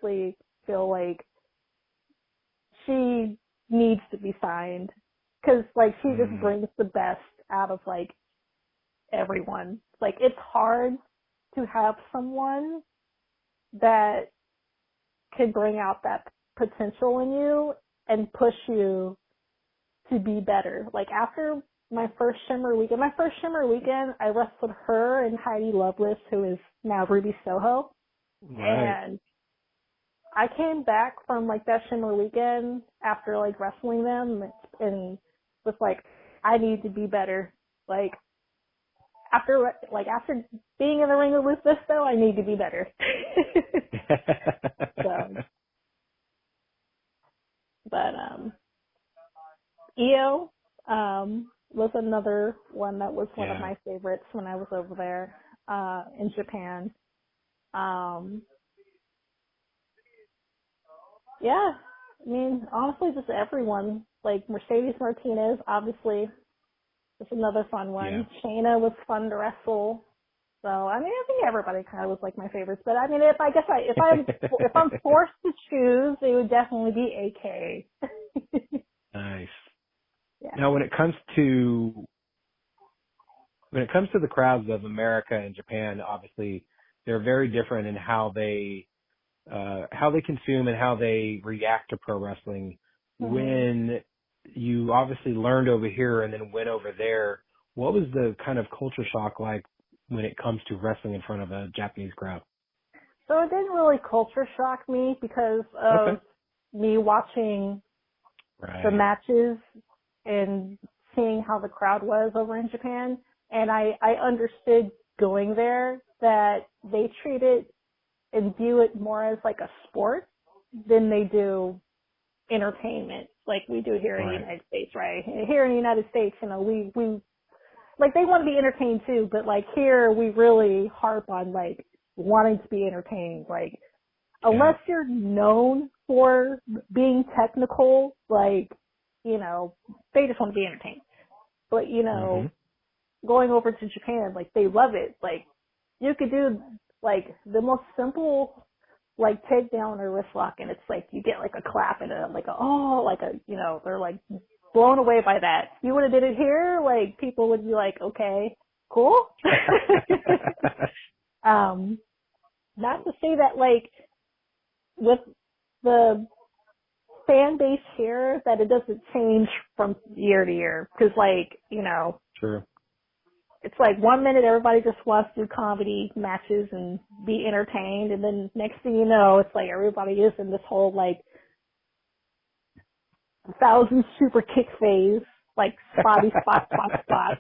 honestly feel like she needs to be signed because, like, she just brings the best out of, like, everyone. Like, it's hard to have someone that can bring out that potential in you and push you to be better. Like, after my first Shimmer weekend, I wrestled her and Heidi Lovelace, who is now Ruby Soho. Right. And I came back from, like, that Shimmer weekend after, like, wrestling them and was like, I need to be better. Like, after being in the ring with Lufisto, I need to be better. So, but, Io, was another one that was one of my favorites when I was over there, in Japan. Yeah, I mean, honestly, just everyone. Like, Mercedes Martinez, obviously, is another fun one. Yeah. Shayna was fun to wrestle. So, I mean, I think everybody kind of was like my favorites. But I mean, if I'm forced to choose, it would definitely be AK. Nice. Yeah. Now, when it comes to the crowds of America and Japan, obviously they're very different in how they consume and how they react to pro wrestling. Mm-hmm. When you obviously learned over here and then went over there, what was the kind of culture shock like when it comes to wrestling in front of a Japanese crowd? So it didn't really culture shock me because of me watching the matches and seeing how the crowd was over in Japan. And I understood going there that they treat it and view it more as like a sport than they do entertainment like we do here in the United States, right? Here in the United States, you know, we like, they want to be entertained too, but like here we really harp on like wanting to be entertained. Like, unless you're known for being technical, like, you know, they just want to be entertained. But, you know, going over to Japan, like, they love it. Like, you could do, like, the most simple, like, takedown or wrist lock, and it's like, you get, like, a clap and you know, they're, like, blown away by that. You would have did it here, like, people would be like, okay, cool. Not to say that, like, with the fan base here, that it doesn't change from year to year. Because, like, you know, it's like 1 minute everybody just wants to do comedy matches and be entertained, and then next thing you know, it's like everybody is in this whole, like, 1,000 super kick phase, like spotty spot.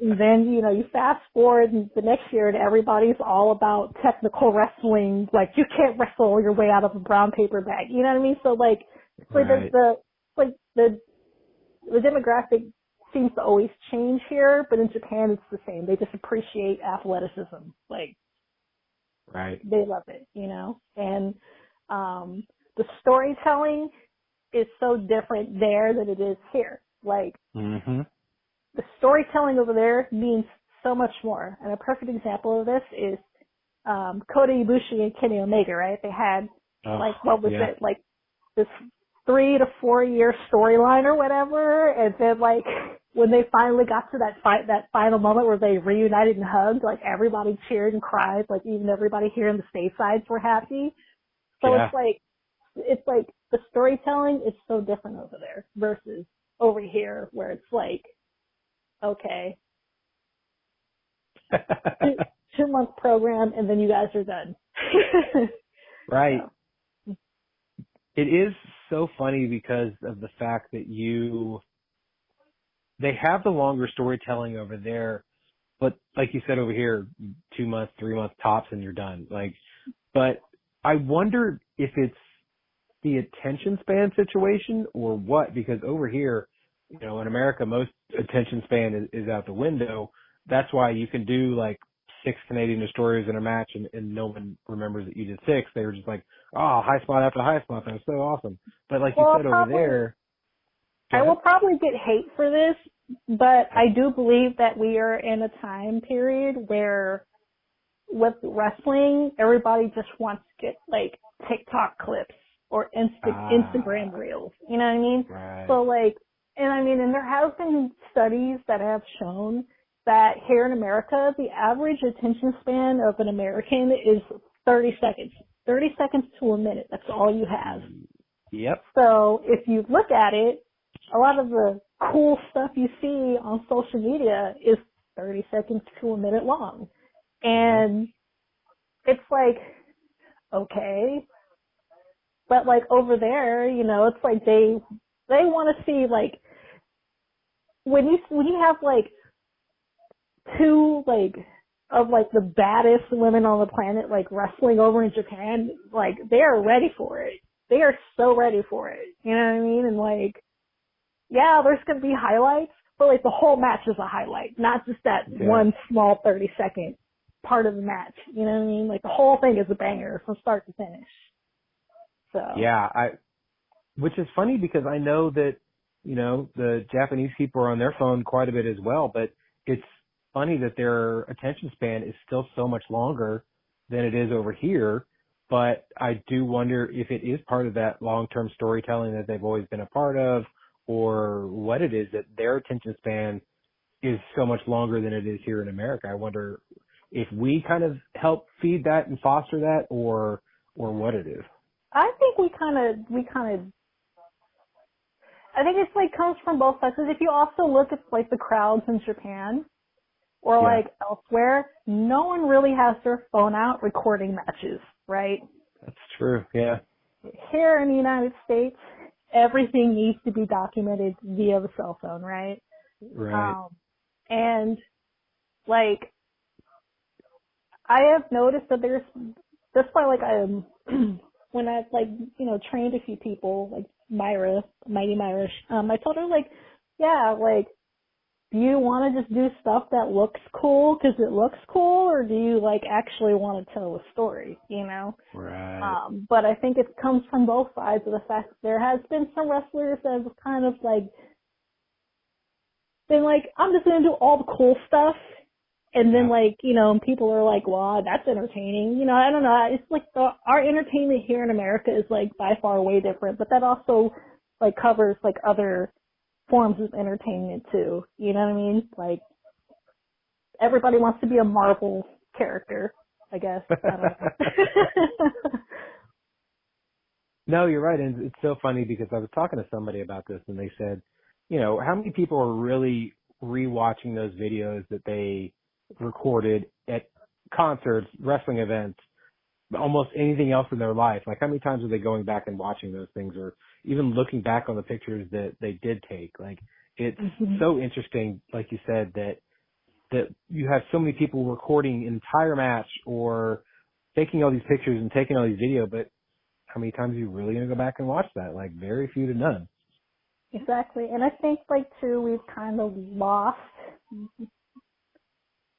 And then, you know, you fast forward the next year and everybody's all about technical wrestling. Like, you can't wrestle your way out of a brown paper bag. You know what I mean? So, like, the demographic seems to always change here, but in Japan it's the same. They just appreciate athleticism. Like, they love it, you know? And, the storytelling is so different there than it is here. Like, the storytelling over there means so much more. And a perfect example of this is Kota Ibushi and Kenny Omega, right? They had, it, like, this 3 to 4 year storyline or whatever, and then, like, when they finally got to that final moment where they reunited and hugged, like, everybody cheered and cried, like, even everybody here in the statesides were happy. So it's like the storytelling is so different over there versus over here, where it's like, okay, 2-month program and then you guys are done. So. It is so funny because of the fact that they have the longer storytelling over there, but like you said over here, 2 months, 3 months tops and you're done. Like, but I wonder if it's the attention span situation or what, because over here, you know, in America, most attention span is out the window. That's why you can do like 6 Canadian destroyers in a match and no one remembers that you did 6. They were just like, oh, high spot after high spot. That was so awesome. But like you said over there. I will probably get hate for this, but I do believe that we are in a time period where with wrestling, everybody just wants to get like TikTok clips or Instagram reels. You know what I mean? Right. So like, and there have been studies that have shown that here in America, the average attention span of an American is 30 seconds. 30 seconds to a minute. That's all you have. Yep. So if you look at it, a lot of the cool stuff you see on social media is 30 seconds to a minute long. And it's like, okay. But like over there, you know, it's like they want to see like, when you have like two like of like the baddest women on the planet like wrestling over in Japan, like they are ready for it. They are so ready for it. You know what I mean? And like, yeah, there's gonna be highlights, but like the whole match is a highlight, not just that one small 30-second part of the match. You know what I mean? Like the whole thing is a banger from start to finish. So yeah, which is funny because I know that, you know, the Japanese people are on their phone quite a bit as well, but it's funny that their attention span is still so much longer than it is over here. But I do wonder if it is part of that long-term storytelling that they've always been a part of, or what it is that their attention span is so much longer than it is here in America. I wonder if we kind of help feed that and foster that, or what it is. I think we kind of I think it's like comes from both sides. If you also look at like the crowds in Japan or like elsewhere, no one really has their phone out recording matches, right? That's true. Yeah. Here in the United States, everything needs to be documented via the cell phone, right? Right. And like I have noticed that that's why like when I've like, you know, trained a few people, like Mighty Myra, I told her like, yeah, like, do you want to just do stuff that looks cool because it looks cool, or do you like actually want to tell a story, you know? Right. But I think it comes from both sides of the fact that there has been some wrestlers that have kind of like been like, I'm just going to do all the cool stuff. And then like, you know, people are like, wow, that's entertaining. You know, I don't know. It's like our entertainment here in America is like by far way different, but that also like covers like other forms of entertainment too. You know what I mean? Like everybody wants to be a Marvel character, I guess. I don't know. No, you're right. And it's so funny because I was talking to somebody about this and they said, you know, how many people are really rewatching those videos that they recorded at concerts, wrestling events, almost anything else in their life? Like how many times are they going back and watching those things, or even looking back on the pictures that they did take? Like it's so interesting, like you said, that you have so many people recording an entire match or taking all these pictures and taking all these video, but how many times are you really going to go back and watch that? Like very few to none. Exactly. And I think like too, we've kind of lost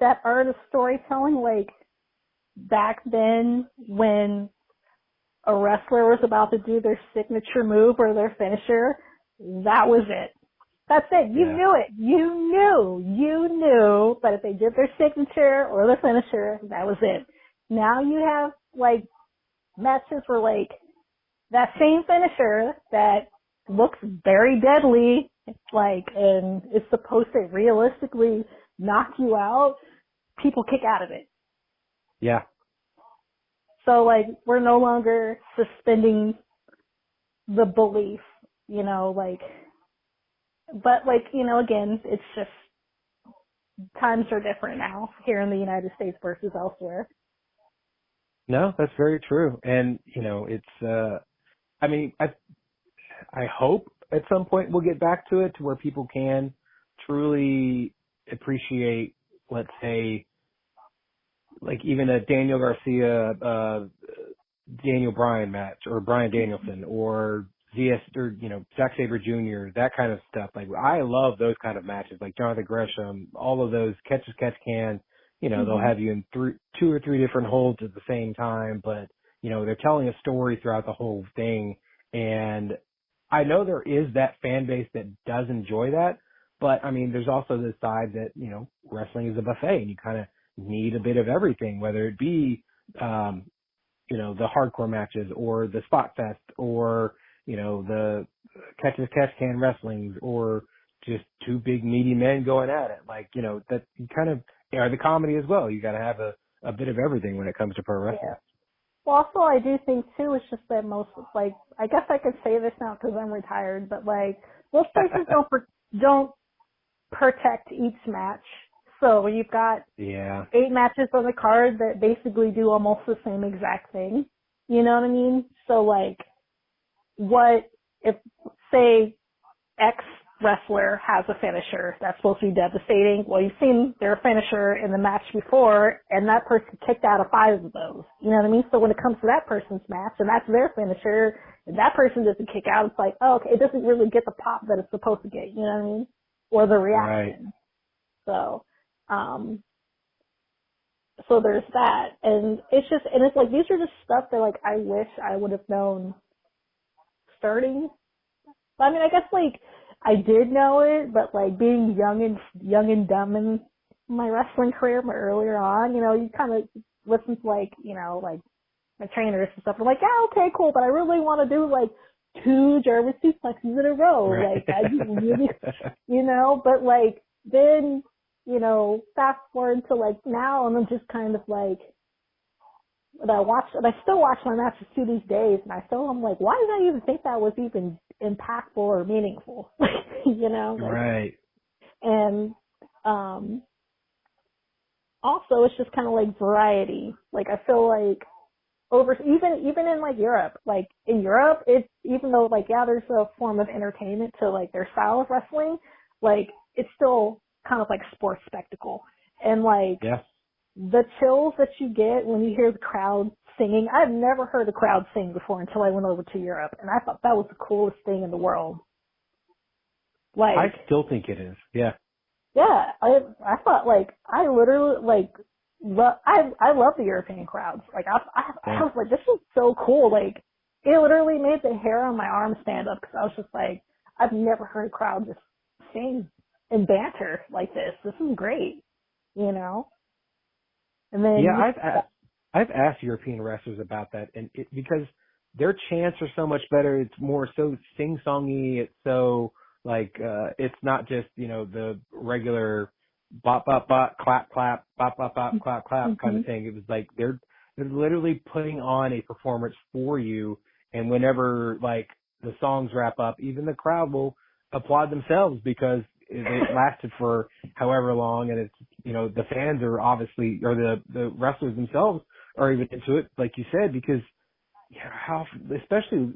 that art of storytelling. Like back then when a wrestler was about to do their signature move or their finisher, that was it. That's it. You knew it. You knew that if they did their signature or their finisher, that was it. Now you have like matches where like that same finisher that looks very deadly, like, and is supposed to realistically knock you out, people kick out of it. Yeah. So like we're no longer suspending the belief, you know, like, but like, you know, again, it's just times are different now here in the United States versus elsewhere. No, that's very true. And, you know, it's, I mean, I hope at some point we'll get back to it to where people can truly appreciate, let's say, like even a Daniel Garcia, Daniel Bryan match, or Bryan Danielson, or or, you know, Zack Sabre Jr., that kind of stuff. Like, I love those kind of matches, like Jonathan Gresham, all of those catch as catch can, you know, they'll have you in two or three different holds at the same time, but, you know, they're telling a story throughout the whole thing. And I know there is that fan base that does enjoy that, but I mean, there's also this side that, you know, wrestling is a buffet and you kind of need a bit of everything, whether it be, the hardcore matches or the spot fest or, the catch as catch can wrestlings or just two big meaty men going at it. Like, that you kind of are the comedy as well. You got to have a bit of everything when it comes to pro wrestling. Yeah. Well, also I do think too, it's just that most, like, I guess I could say this now because I'm retired, but like, most places don't protect each match. So you've got 8 matches on the card that basically do almost the same exact thing. You know what I mean? So like, what if, say, X wrestler has a finisher that's supposed to be devastating? Well, you've seen their finisher in the match before, and that person kicked out of 5 of those. You know what I mean? So when it comes to that person's match, and that's their finisher, and that person doesn't kick out, it's like, oh, okay, it doesn't really get the pop that it's supposed to get. You know what I mean? Or the reaction. Right. So there's that, and it's like, these are just stuff that like I wish I would have known starting. I mean, I guess like I did know it, but like being young and dumb in my wrestling career, but earlier on, you kind of listen to like, like my trainers and stuff. I'm like, yeah, okay, cool, but I really want to do like 2 German suplexes in a row. Right. Like I just really, but like then, fast forward to like now, and I'm just kind of like, and I still watch my matches to these days, and I'm like, why did I even think that was even impactful or meaningful? Right. And also it's just kind of like variety. Like I feel like even in like Europe, like in Europe, it's, even though like, yeah, there's a form of entertainment to like their style of wrestling, like it's still kind of like sports spectacle. And like, the chills that you get when you hear the crowd singing, I've never heard a crowd sing before until I went over to Europe, and I thought that was the coolest thing in the world. Like, I still think it is. Yeah. Yeah, I thought like, I literally like, I love the European crowds. Like I was like, this is so cool. Like it literally made the hair on my arm stand up, because I was just like, I've never heard a crowd just sing and banter like this. This is great, And then I've asked European wrestlers about that, and because their chants are so much better. It's more so sing-songy. It's so like it's not just the regular bop bop bop clap clap bop bop bop clap clap kind of thing. It was like they're literally putting on a performance for you, and whenever like the songs wrap up, even the crowd will applaud themselves because it lasted for however long, and it's the fans are obviously, or the wrestlers themselves are even into it, like you said, because especially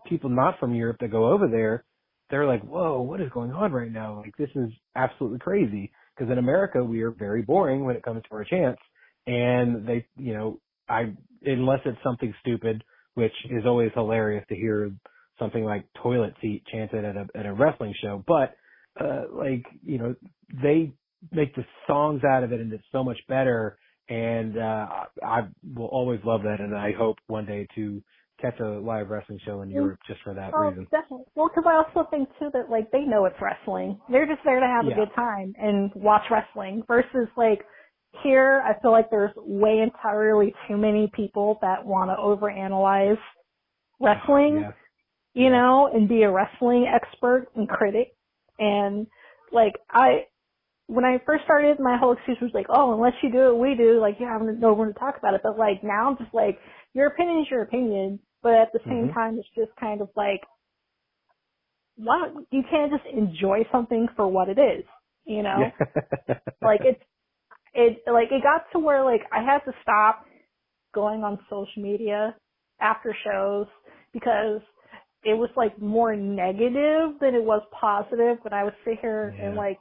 people not from Europe that go over there, they're like, whoa, what is going on right now? Like, this is absolutely crazy. Because in America, we are very boring when it comes to our chants, and they, unless it's something stupid, which is always hilarious to hear something like toilet seat chanted at a wrestling show, but they make the songs out of it, and it's so much better. And I will always love that, and I hope one day to catch a live wrestling show in Europe just for that reason. Definitely. Well, because I also think too that like they know it's wrestling. They're just there to have a good time and watch wrestling. Versus like here, I feel like there's way entirely too many people that want to overanalyze wrestling, and be a wrestling expert and critic. And like when I first started, my whole excuse was like, oh, unless you do what we do, like you have no room to talk about it. But like now I'm just like, your opinion is your opinion, but at the same time, it's just kind of like, you can't just enjoy something for what it is, Like it got to where like I had to stop going on social media after shows because it was like more negative than it was positive. When I would sit here and like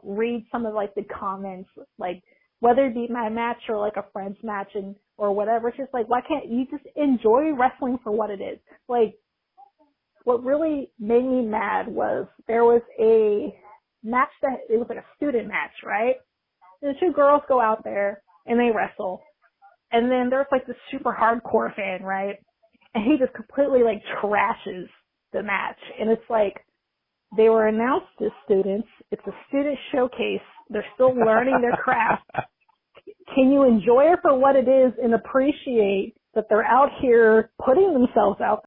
read some of like the comments, like whether it be my match or like a friend's match or whatever, it's just like, why can't you just enjoy wrestling for what it is? Like, what really made me mad was there was a match it was like a student match, right? And the 2 girls go out there and they wrestle. And then there's like this super hardcore fan, right? And he just completely like trashes the match. And it's like, they were announced as students. It's a student showcase. They're still learning their craft. can you enjoy it for what it is and appreciate that they're out here putting themselves out